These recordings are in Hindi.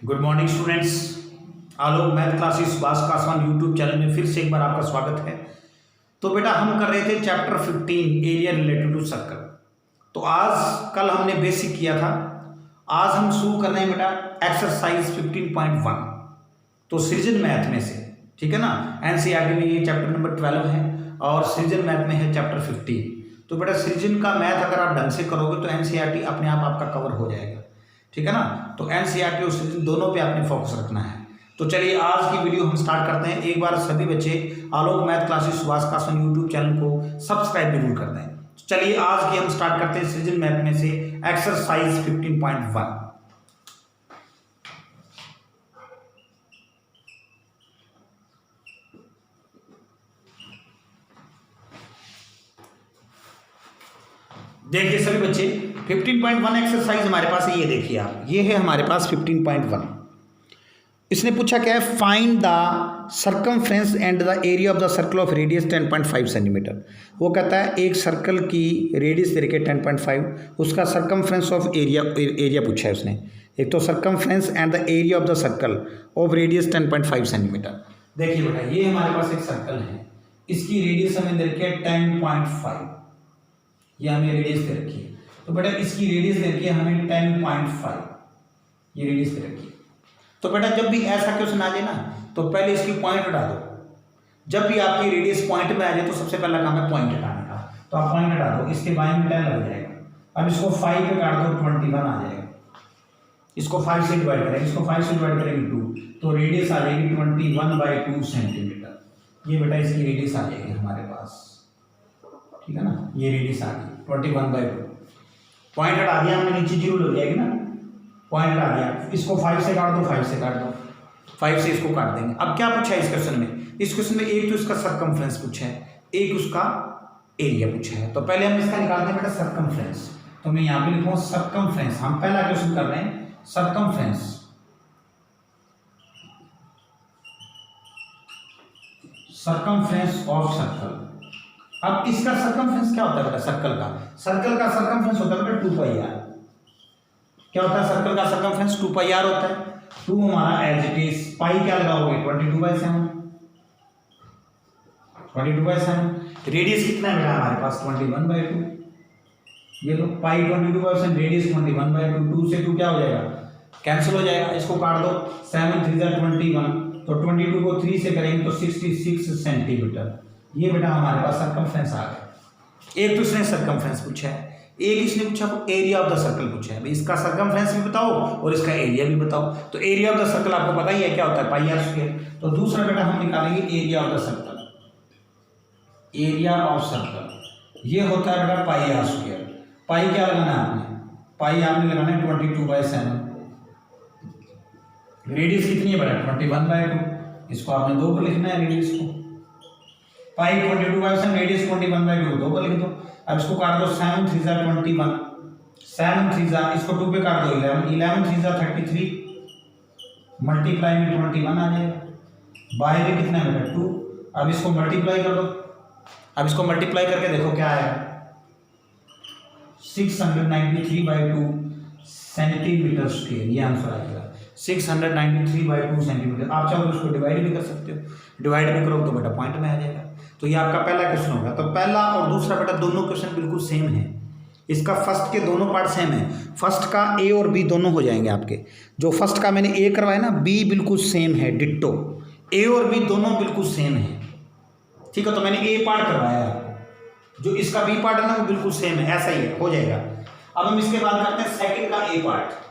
Good morning students. Alok math classes Subhash Kaswan YouTube channel में फिर से एक बार आपका स्वागत है। तो बेटा हम कर रहे थे chapter 15 area related to circle. तो आज कल हमने बेसिक किया था, आज हम शुरू कर रहे हैं बेटा एक्सरसाइज 15.1। तो सृजन मैथ में से, ठीक है ना, एनसीईआरटी में ये चैप्टर नंबर 12 है और सृजन मैथ में है चैप्टर 15। तो बेटा सृजन का मैथ अगर आप ढंग से करोगे तो एनसीईआरटी अपने आप आपका कवर हो जाएगा, ठीक है ना। तो एनसीईआरटी और सृजन दोनों पे आपने फोकस रखना है। तो चलिए आज की वीडियो हम स्टार्ट करते हैं। एक बार सभी बच्चे Alok math classes Subhash Kaswan YouTube channel को सब्सक्राइब जरूर कर दें। तो चलिए आज की हम स्टार्ट करते हैं सृजन मैथ में से एक्सरसाइज 15.1। देखिए सभी बच्चे 15.1 एक्सरसाइज हमारे पास है, ये देखिए आप, ये है हमारे पास 15.1। इसने पूछा क्या है, find the circumference and the area of the circle of radius 10.5 centimetre. वो कहता है एक सर्कल की रेडियस दे रखी है 10.5, उसका सर्कमफ्रेंस ऑफ एरिया पूछा है उसने। एक तो circumference and the area of the circle of radius 10.5 centimetre. देखिए बेटा ये हमारे पास एक सर्कल है, इसकी रेडियस हमें दे रखी है 10.5, ये हमें रेडियस दे रखी है। तो बेटा इसकी रेडियस दे रखी है हमें 10.5, ये रेडियस दे रखी है। तो बेटा जब भी ऐसा क्वेश्चन आ जाए ना तो पहले इसकी पॉइंट हटा दो। जब भी आपकी रेडियस पॉइंट में आ जाए तो सबसे पहला काम है पॉइंट हटाने का। तो आप पॉइंट हटा दो, इसके बाएं में 10 लग जाएगा। अब इसको 5 पे काट दो, 21 आ जाएगा। इसको 5 से डिवाइड करेंगे, इसको 5 से डिवाइड करेंगे 2, तो रेडियस आ जाएगी 21/2 सेंटीमीटर। ये बेटा इसकी रेडियस आ जाएगी हमारे पास, ठीक है ना, ये रेडियस आ गई 21/2। पॉइंट हटा दिया हमने, नीचे 0 लग जाएगी ना, पॉइंट हटा दिया। इसको 5 से काट दो, 5 से काट दो, 5 से इसको काट देंगे। अब क्या पूछा है इस क्वेश्चन में? इस क्वेश्चन में एक तो इसका सर्कमफ्रेंस पूछा है, एक उसका एरिया पूछा है। तो पहले हम इसका निकालते हैं बेटा सर्कमफ्रेंस। तो मैं यहाँ पे लिखूँ सर्कमफ्रेंस। हम पहला क्वेश्चन कर रहे हैं सर्कमफ्रेंस, सर्कमफ्रेंस ऑफ सर्कल। अब इसका सर्कमफ्रेंस क्या होता है बेटा? सर्कल का सर्कमफ्रेंस होता है बेटा 2πr। क्या होता है सर्कल का सर्कमफ्रेंस? 2πr होता है। 2 हमारा एज इट इज, पाई क्या लगाओगे 22/7, 22/7। रेडियस कितना है बेटा हमारे पास? 21/2। ये लो पाई 22/7, रेडियस 21/2। 2 से 2 क्या हो जाएगा? कैंसिल हो जाएगा। इसको काट दो, 7 3 21, तो 22 को 3 से करेंगे तो 66 सेंटीमीटर। ये बेटा हमारे पास सर्कमफ्रेंस आ गया। एक तो इसने सर्कमफ्रेंस पूछा है, एक इसने पूछा एरिया ऑफ द सर्कल पूछा है। भाई इसका सर्कमफ्रेंस भी बताओ और इसका एरिया भी बताओ। तो एरिया ऑफ द सर्कल आपको पता ही है क्या होता है, πr²। तो दूसरा बेटा हम निकालेंगे area of the circle. Area of circle ये होता है बेटा πr²। पाई क्या लगाना है आपने? पाई आपने लगाना है 22/7। रेडियस कितनी है बेटा? 21/2। इसको आपने 2 पर लिखना है रेडियस को। पाई 22/7, रेडियस 21/2, 2 पर लिख दो। अब इसको काट दो, 7 3 21, 7 3 इसको 2 पे काट दो, 11 11 3 33, मल्टीप्लाई में 21 आ जाएगा। बाई में कितना है बेटा? 2। अब इसको मल्टीप्लाई कर दो। अब इसको मल्टीप्लाई करके देखो क्या आएगा, 693/2 सेंटीमीटर स्क्वायर। ये आंसर आएगा 693/2 सेंटीमीटर। आप चाहो तो उसको डिवाइड भी कर सकते हो, डिवाइड भी करो तो बेटा पॉइंट में आ जाएगा। तो ये आपका पहला क्वेश्चन होगा। तो पहला और दूसरा बेटा दोनों क्वेश्चन बिल्कुल सेम है। इसका फर्स्ट के दोनों पार्ट सेम है। फर्स्ट का ए और बी दोनों हो जाएंगे आपके। जो फर्स्ट का मैंने ए करवाया ना, बी बिल्कुल सेम है, डिट्टो। ए और बी दोनों बिल्कुल सेम है, ठीक है। तो मैंने ए पार्ट करवाया, जो इसका बी पार्ट है ना वो बिल्कुल सेम है, ऐसा ही है, हो जाएगा। अब हम इसके बाद करते हैं सेकंड का ए पार्ट।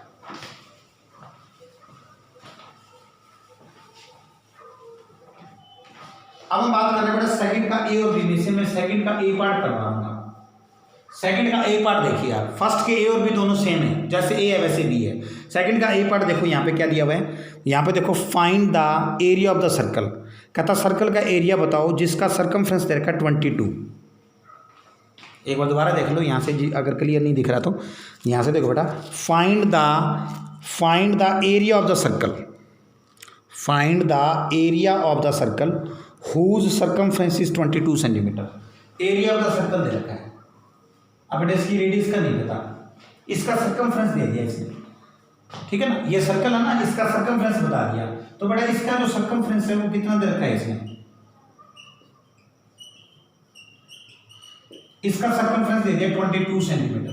अब हम बात करने बेटा सेकंड का ए और बी में से मैं सेकंड का ए पार्ट करवाऊंगा। सेकंड का ए पार्ट देखिए आप, फर्स्ट के ए और बी दोनों सेम है, जैसे ए है वैसे बी है। सेकंड का ए पार्ट देखो यहाँ पे क्या दिया हुआ है, यहाँ पे देखो find the area of the circle. कहता सर्कल का एरिया बताओ जिसका सर्कमफ्रेंस दे रखा है 22। एक बार दोबारा देख लो यहाँ से, अगर क्लियर नहीं दिख रहा तो यहाँ से देखो बेटा, find the area of the circle, find the area of the circle whose circumference is 22 centimetre. Area of the circle दे रखा है। अब बेटा इसकी रेडियस का नहीं पता, इसका सर्कमफ्रेंस दे दिया इसने। ठीक है ना, ये सर्कल है ना, इसका सर्कमफ्रेंस बता दिया। तो बेटा इसका जो सर्कमफ्रेंस है वो कितना दे रखा है इसने, इसका सर्कमफ्रेंस दे दिया 22 सेंटीमीटर,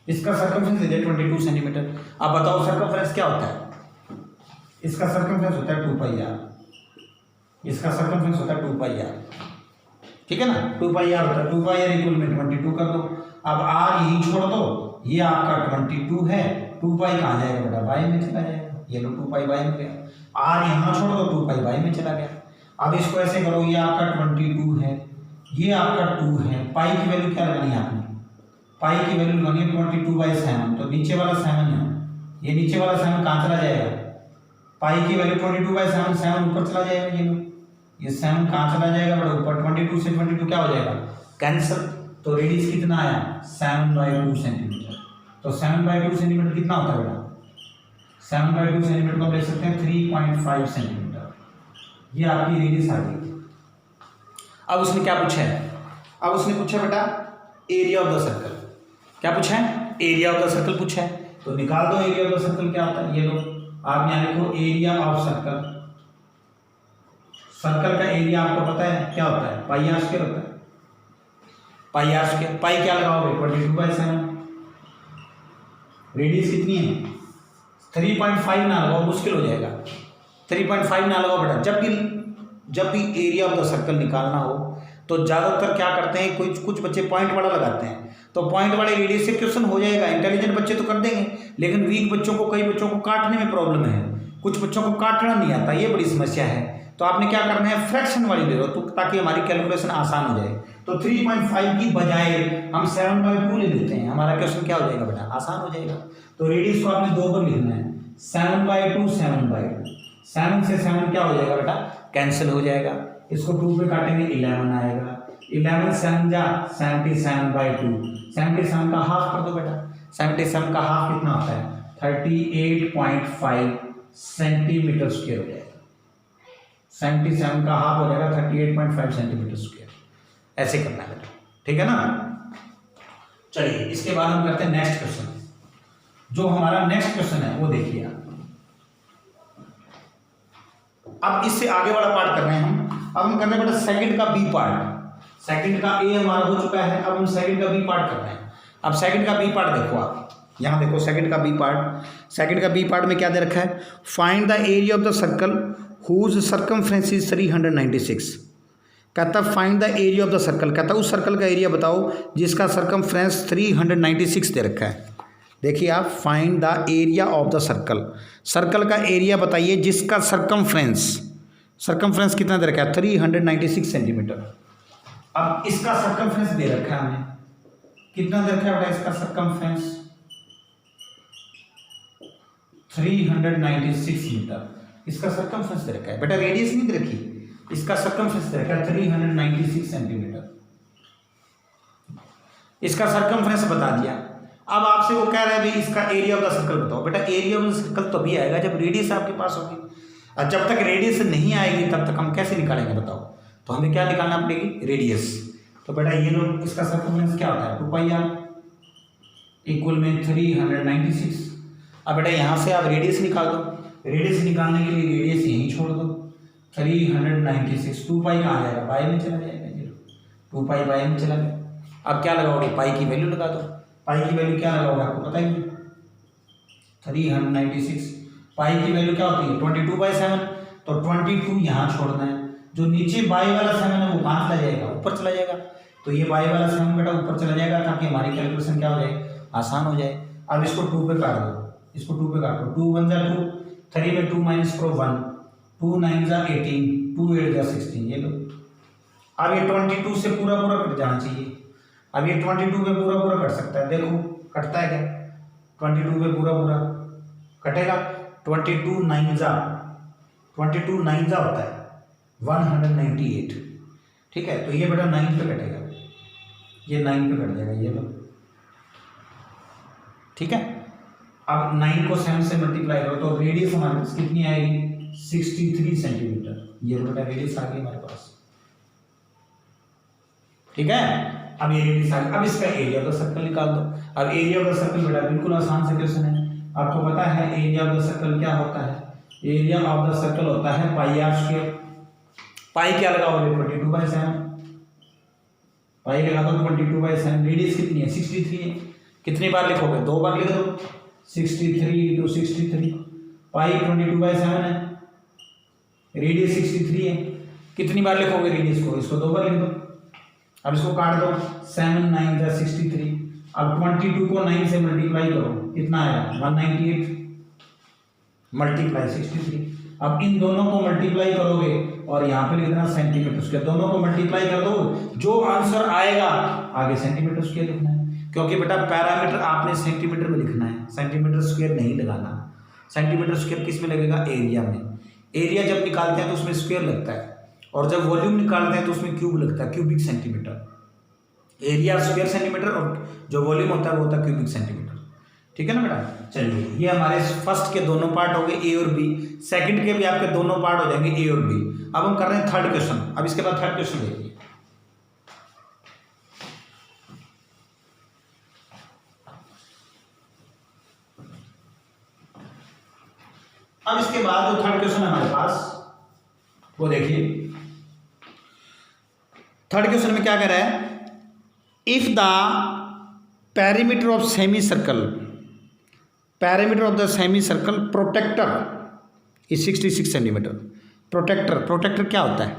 इसका सर्कमफ्रेंस दे दिया 22 सेंटीमीटर। अब बताओ सर्कमफ्रेंस क्या होता है, इसका सर्कमफ्रेंस होता है 2 पाई आर, इसका सर्कमफ्रेंस होता है 2 पाई आर, ठीक है ना, 2 पाई आर होता है, 2 पाई आर इक्वल में 22 कर दो। अब आर यही छोड़ दो, ये आपका 22 है, 2 पाई कहाँ जाएगा बेटा, बाई में चला जाएगा, ये लो 2 पाई बाई में गया, आर यहाँ छोड़ दो, 2 पाई बाई में चला गया। अब इसको ऐसे करो, ये आपका 22 है, ये आपका 2 है, पाई की वैल्यू क्या लगानी है आपने, पाई की वैल्यू लगानी है 22/7, तो नीचे वाला 7 है, ये नीचे वाला 7 कहाँ चला जाएगा, पाई की वैल्यू 22/7, 7 ऊपर चला जाएगा, ये 7 कहाँ चला जाएगा बेटा, ऊपर, 22 से 22 क्या हो जाएगा, कैंसिल। तो रेडियस कितना आया, 7/2 सेंटीमीटर। तो 7/2 सेंटीमीटर कितना होता है बेटा, 7/2 सेंटीमीटर को हम लिख सकते हैं 3.5 सेंटीमीटर, ये आपकी रेडियस आ गई। अब उसने क्या पूछा है, अब उसने पूछा बेटा एरिया ऑफ द सर्कल, क्या पूछा है, एरिया ऑफ द सर्कल पूछा है। तो निकाल दो एरिया ऑफ द सर्कल क्या होता है, ये लो आप यहाँ लिखो एरिया ऑफ सर्कल, सर्कल का एरिया आपको पता है क्या होता है, पाई आर स्क्वायर होता है, पाई आर स्क्वायर, पाई क्या लगाओगे 22/7, रेडियस कितनी है 3.5 ना लगाओ, मुश्किल हो जाएगा, 3.5 ना लगाओ बेटा। जब भी एरिया ऑफ द सर्कल निकालना हो तो ज़्यादातर क्या करते हैं, कुछ बच्चे पॉइंट वाला लगाते हैं, तो पॉइंट वाले रेडियस से क्वेश्चन हो जाएगा, इंटेलिजेंट बच्चे तो कर देंगे, लेकिन वीक बच्चों को, कई बच्चों को काटने में प्रॉब्लम है, कुछ बच्चों को काटना नहीं आता, ये बड़ी समस्या है। तो आपने क्या करना है, फ्रैक्शन वाली ले लो, तो ताकि हमारी कैलकुलेशन आसान हो जाए। तो 3.5 की बजाय हम 7/2 ले लेते हैं, हमारा क्वेश्चन क्या हो जाएगा बेटा, आसान हो जाएगा। तो रेडियस को आपने 2 पर लिखना है, 7/2, 7/2, 7 से 7 क्या हो जाएगा बेटा, कैंसिल हो जाएगा, इसको 2 पे काटेंगे 11 आएगा, 11 7 जा 77/2, 77 का हाफ कर दो बेटा, 77 का हाफ कितना होता है 38.5 सेंटीमीटर स्क्वायर हो जाएगा, 77 का हाफ हो जाएगा 38.5 सेंटीमीटर स्क्वायर, ऐसे करना है बेटा, ठीक है ना। चलिए इसके बाद हम करते हैं नेक्स्ट क्वेश्चन, जो हमारा नेक्स्ट क्वेश्चन है वो देखिए आप। अब इससे आगे वाला पार्ट कर रहे हैं हम, अब हम कर रहे हैं बेटा सेकंड का बी पार्ट, सेकंड का ए हमारा हो चुका है, अब हम सेकंड का बी पार्ट कर रहे हैं। अब सेकंड का बी पार्ट देखो आप, यहाँ देखो सेकंड का बी पार्ट, सेकंड का बी पार्ट में क्या दे रखा है, find the area of the circle whose circumference is 396। कहता find the area of the circle, कहता उस सर्कल का एरिया बताओ जिसका सर्कमफ्रेंस 396 दे रखा है। देखिए आप, find the area of the circle, circle का एरिया बताइए जिसका सर्कमफ्रेंस, सर्कमफ्रेंस कितना दे रखा है 396 सेंटीमीटर। अब इसका सर्कमफ्रेंस दे रखा है हमें, कितना दे रखा है बेटा इसका सर्कमफ्रेंस 396 मीटर, इसका सर्कमफ्रेंस दे रखा है बेटा, रेडियस नहीं दे रखी, इसका सर्कमफ्रेंस दे रखा है 396 सेंटीमीटर, इसका सर्कमफ्रेंस बता दिया। अब आपसे वो कह रहा है भाई इसका एरिया ऑफ द सर्कल बताओ, बेटा एरिया ऑफ द सर्कल तभी आएगा जब रेडियस आपके पास होगी, और जब तक रेडियस नहीं आएगी तब तक हम कैसे निकालेंगे बताओ। तो हमें क्या निकालना पड़ेगी, रेडियस। तो बेटा ये लो, इसका सर्कमफ्रेंस क्या होता है 2 पाई आर इक्वल में 396। अब बेटा यहाँ से आप रेडियस निकाल दो, रेडियस निकालने के लिए रेडियस यहीं छोड़ दो, 396, 2 पाई कहाँ जाएगा, पाई में चला जाएगा, 2 पाई पाई में चला गया। अब क्या लगाओगे, पाई की वैल्यू लगा दो, पाई की वैल्यू क्या लगाओगे आपको पता ही है 396, पाई की वैल्यू क्या होती है 22/7, तो 22 यहाँ छोड़ना है, जो नीचे बाई वाला 7 है वो कहाँ चला जाएगा, ऊपर चला जाएगा, तो ये बाई वाला 7 बेटा ऊपर चला जाएगा ताकि हमारी कैलकुलेशन क्या हो जाए, आसान हो जाए। अब इसको 2 पे काट दो, इसको 2 पे काट दो, 2 1 जा 2, 3 में 2 माइनस करो 1, 2 9 जा 18, 2 8 जा 16, ये लो। अब ये 22 से पूरा पूरा कट जाना चाहिए, अब ये 22 पे पूरा पूरा कट सकता है, देखो कटता है क्या, 22 पे पूरा पूरा कटेगा, 22 9 जा होता है 198, ठीक है, तो ये बेटा 9 पे कटेगा, ये 9 पे कट जाएगा, ये लो, ठीक है। अब 9 को 7 से मल्टीप्लाई करो तो रेडियस हमारे पास कितनी आएगी 63 सेंटीमीटर, ये बेटा रेडियस आ गई हमारे पास, ठीक है। अब ये रेडियस आ गई, अब इसका एरिया ऑफ द सर्कल निकाल दो। अब एरिया ऑफ द सर्कल बेटा बिल्कुल आसान से क्वेश्चन है, आपको पता है एरिया ऑफ द सर्कल क्या होता है, एरिया ऑफ द सर्कल होता है पाई आर स्क्वायर। पाई क्या लगाओगे 22/7, पाई लगा दो 22/7। रेडियस कितनी है 63 है, कितनी बार लिखोगे 2 बार लिख दो, 63 × 63, पाई 22/7 है, रेडियस 63 है, कितनी बार लिखोगे रेडियस को, इसको 2 बार लिख दो। अब इसको काट दो, 7 9 × 63। अब 22 को 9 से मल्टीप्लाई करो, कितना आएगा 198 मल्टीप्लाई 63। अब इन दोनों को मल्टीप्लाई करोगे और यहाँ पे लिखना सेंटीमीटर स्क्वायर, दोनों को मल्टीप्लाई कर दो, जो आंसर आएगा आगे सेंटीमीटर स्क्वायर लिखना है, क्योंकि बेटा पैरामीटर आपने सेंटीमीटर में लिखना है, सेंटीमीटर स्क्वायर नहीं लगाना। सेंटीमीटर स्क्वायर किस में लगेगा, एरिया में। एरिया जब निकालते हैं तो उसमें स्क्वायर लगता है, और जब वॉल्यूम निकालते हैं तो उसमें क्यूब लगता है, cubic centimetre. Area square centimetre और जो वॉल्यूम होता है वो होता है क्यूबिक सेंटीमीटर। ठीक है ना बेटा। चलिए ये हमारे फर्स्ट के दोनों पार्ट हो गए ए और बी, सेकंड के भी आपके दोनों पार्ट हो जाएंगे ए और बी। अब हम कर रहे हैं थर्ड क्वेश्चन। अब इसके बाद थर्ड क्वेश्चन देखिए। अब इसके बाद जो थर्ड क्वेश्चन हमारे पास वो देखिए। थर्ड क्वेश्चन में क्या कह रहा है, if the perimeter of semi circle, perimeter of the semi circle protractor is 66 centimetre. Protractor क्या होता है,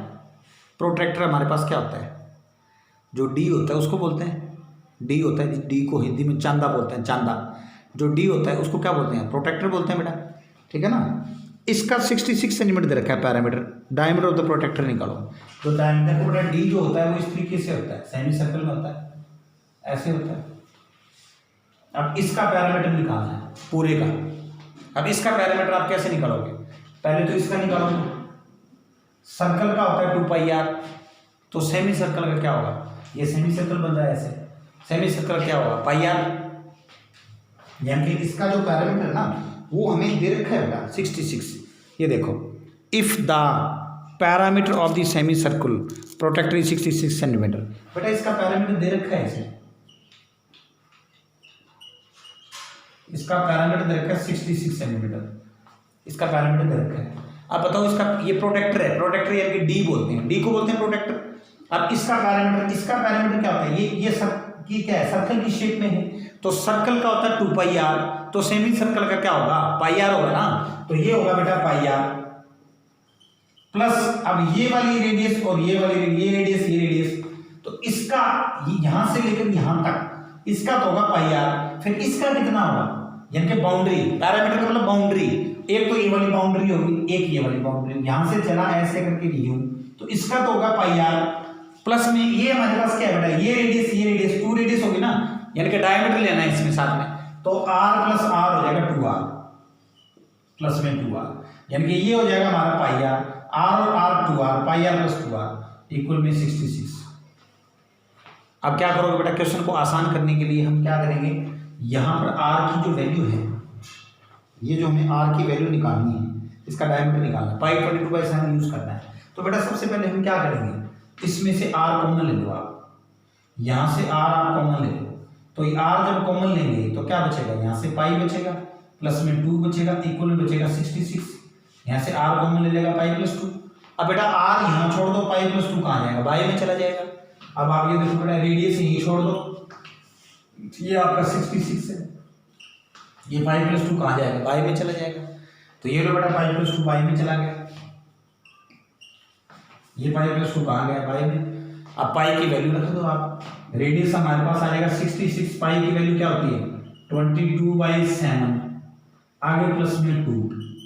प्रोटेक्टर हमारे पास क्या होता है, जो डी होता है उसको बोलते हैं, डी होता है, डी को हिंदी में चांदा बोलते हैं, चांदा। जो डी होता है उसको क्या बोलते हैं, प्रोटेक्टर बोलते हैं बेटा। ठीक है ना। इसका 66 सेंटीमीटर दे रखा है parameter. Diameter of the protractor निकालो। तो डायमीटर को बेटा डी जो होता है वो इस तरीके से होता है, सेमी सर्कल में होता है, ऐसे होता है। अब इसका पैरामीटर निकालना है पूरे का। अब इसका पैरामीटर आप कैसे निकालोगे, पहले तो इसका निकालोगे। सर्कल का होता है 2πr, तो सेमी सर्कल का क्या होगा, ये सेमी सर्कल बन रहा है ऐसे, सेमी सर्कल क्या होगा πr, यानी कि इसका जो पैरामीटर है ना वो हमें दे रखा है बेटा 66। ये देखो, if the parameter of the semi circle protractor is 66 centimetre. बेटा इसका पैरामीटर दे रखा है ऐसे, इसका पैरामीटर दे रखा है 66 सेंटीमीटर, इसका पैरामीटर दे रखा है। अब बताओ इसका, ये प्रोटेक्टर है, प्रोटेक्टर यानी कि डी बोलते हैं, डी को बोलते हैं प्रोटेक्टर। अब इसका पैरामीटर क्या होता है, ये क्या है, सर्कल की शेप में है, तो सर्कल का होता है 2πr, तो सेमी सर्कल का क्या होगा πr होगा ना, तो ये होगा बेटा πr प्लस अब ये वाली रेडियस और ये वाली ये रेडियस, तो इसका यहां से लेकर यहां तक इसका तो होगा πr, फिर इसका कितना होगा, यानी कि बाउंड्री, पैरामीटर का मतलब बाउंड्री, एक तो ये वाली बाउंड्री होगी, एक ये वाली बाउंड्री, यहां से चला ऐसे करके यूं, तो इसका तो होगा πr प्लस में ये हमारे पास क्या है बेटा, ये रेडियस 2 रेडियस होगी ना, यानी कि डायमीटर लेना है इसमें साथ में, तो r प्लस r हो जाएगा 2r प्लस में 2r, यानी कि ये हो जाएगा हमारा πr, r और r 2r, πr plus 2r equal में 66। अब क्या करोगे बेटा, क्वेश्चन को आसान करने के लिए हम क्या करेंगे, यहाँ पर r की जो वैल्यू है, ये जो हमें r की वैल्यू निकालनी है, इसका डायमीटर निकालना है, पाई 22/7 यूज करना है। तो बेटा सबसे पहले हम क्या करेंगे, इसमें से r कॉमन ले लो आप, यहाँ से r आप कॉमन ले लो, तो ये r जब कॉमन लेंगे तो क्या बचेगा, यहाँ से पाई बचेगा प्लस में 2 बचेगा, इक्वल में बचेगा 66, यहाँ से r कॉमन ले लेगा पाई प्लस 2। अब बेटा r यहाँ छोड़ दो, पाई प्लस 2 कहाँ जाएगा, बाई में चला जाएगा। अब आप ये देखो बेटा, रेडियस यही छोड़ दो, ये आपका 66 है, ये पाई प्लस 2 कहाँ जाएगा, बाई में चला जाएगा, तो ये लो बेटा पाई प्लस 2 बाई में चला गया, ये पाई प्लस 2 कहाँ गया, बाई में। अब पाई की वैल्यू रख दो आप, रेडियस हमारे पास आ जाएगा 66, पाई की वैल्यू क्या होती है 22/7, आगे प्लस में 2,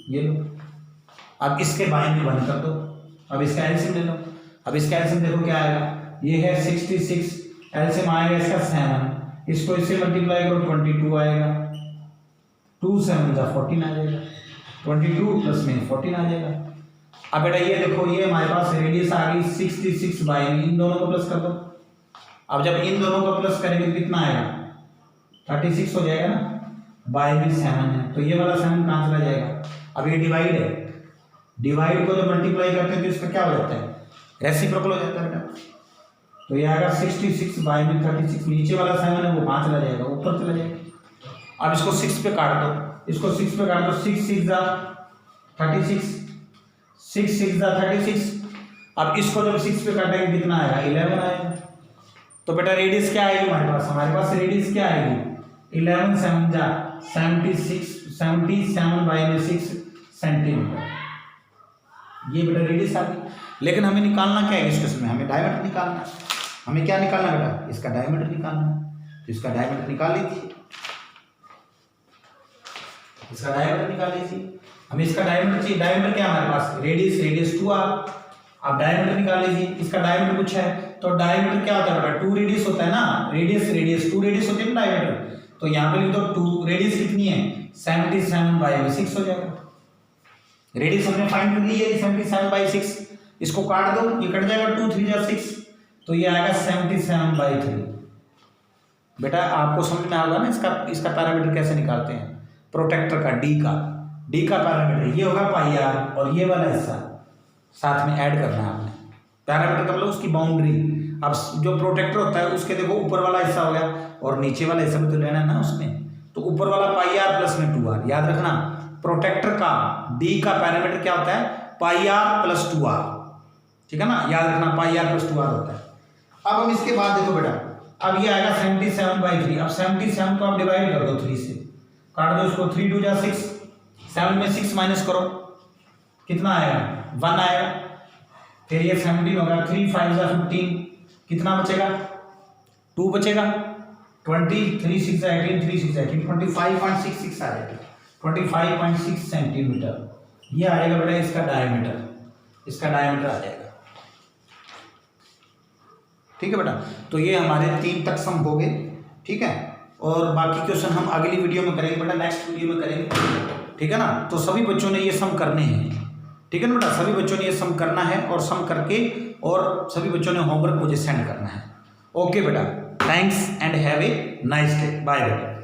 ये लो। अब इसके बाएं में 1 कर दो, अब इसका एलसीएम ले लो। अब इसका एलसीएम देखो क्या आएगा, ये है 66, एलसीएम आएगा इसका 7, इसको इससे मल्टीप्लाई करो 22 आएगा, 2 7 जा 14 आ जाएगा, 22 प्लस में 14 आ जाएगा। अब बेटा ये देखो, ये हमारे पास रेडियस आ गई 66 बाई में, इन दोनों को प्लस कर दो। अब जब इन दोनों को प्लस करेंगे तो कितना आएगा 36 हो जाएगा ना, बाई में 7 है, तो ये वाला 7 कहाँ चला जाएगा। अब ये डिवाइड है, डिवाइड को जब मल्टीप्लाई करते हैं तो इसका क्या हो जाता है, रेसिप्रोकल हो जाता है बेटा, तो ये आएगा 66 बाई में 36, नीचे वाला 7 है वो कहाँ चला जाएगा, ऊपर चला जाएगा। अब इसको 6 पे काट दो, इसको 6 पे काट दो, 6 6 जा 36, 6 6 जा 36। अब इसको जब 6 पे काटेंगे कितना आएगा, 11 आएगा। तो बेटा रेडियस क्या आएगी हमारे पास रेडियस क्या आएगी, 11 7 जा 76, 77 बाई में 6 सेंटीमीटर, ये बेटा रेडियस आ गई। लेकिन हमें निकालना क्या है इस क्वेश्चन में, हमें डायमीटर निकालना है। हमें क्या निकालना बेटा, इसका डायमीटर निकालना है। तो इसका डायमीटर निकाल लीजिए, इसका डायमीटर निकाल लीजिए। हमें इसका डायमीटर चाहिए, डायमीटर क्या हमारे पास, रेडियस 2r। आप डायमीटर निकाल लीजिए, इसका डायमीटर कुछ है तो डायमीटर क्या होता है बेटा, 2 रेडियस होता है ना, रेडियस 2 रेडियस होती है ना डायमीटर। तो यहाँ पे लिख दो 2, रेडियस कितनी है 77 बाई 6 हो जाएगा। रेडियस हमने फाइंड कर ली है 77 बाई 6, इसको काट दो, ये कट जाएगा 2 3 जा 6, तो ये आएगा 77 बाई 3। बेटा आपको समझ में आएगा ना इसका पैरामीटर कैसे निकालते हैं, प्रोटेक्टर का डी का पैरामीटर ये होगा पाई आर, और ये वाला हिस्सा साथ में ऐड करना है आपने। पैरामीटर का मतलब उसकी बाउंड्री। अब जो प्रोटेक्टर होता है उसके देखो ऊपर वाला हिस्सा हो गया और नीचे वाला हिस्सा भी तो लेना है ना उसमें, तो ऊपर वाला पाई आर प्लस में 2r। याद रखना प्रोटेक्टर का डी का पैरामीटर क्या होता है, पाई आर प्लस 2r, ठीक है ना, याद रखना पाई आर प्लस 2r होता है। अब हम इसके बाद देखो बेटा, अब ये आएगा 77 बाई 3। अब 77 को आप डिवाइड कर दो 3 से, काट दो इसको, 3 2 जा 6, 7 में 6 माइनस करो, कितना आएगा 1 आएगा। फिर ये 17 होगा, 3 5 जा 15, कितना बचेगा 2 बचेगा, 20 3 6 जा 18, 3 6 18, 25.66 आ जाएगा, 25.6 सेंटीमीटर ये आएगा बेटा इसका डायमीटर आ जाएगा। ठीक है बेटा, तो ये हमारे 3 तक सम हो गए, ठीक है। और बाकी क्वेश्चन हम अगली वीडियो में करेंगे बेटा, नेक्स्ट वीडियो में करेंगे, ठीक है ना। तो सभी बच्चों ने ये सम करने हैं, ठीक है ना बेटा, सभी बच्चों ने ये सम करना है और सम करके और सभी बच्चों ने होमवर्क मुझे सेंड करना है। ओके बेटा, thanks and have a nice day, bye बेटा।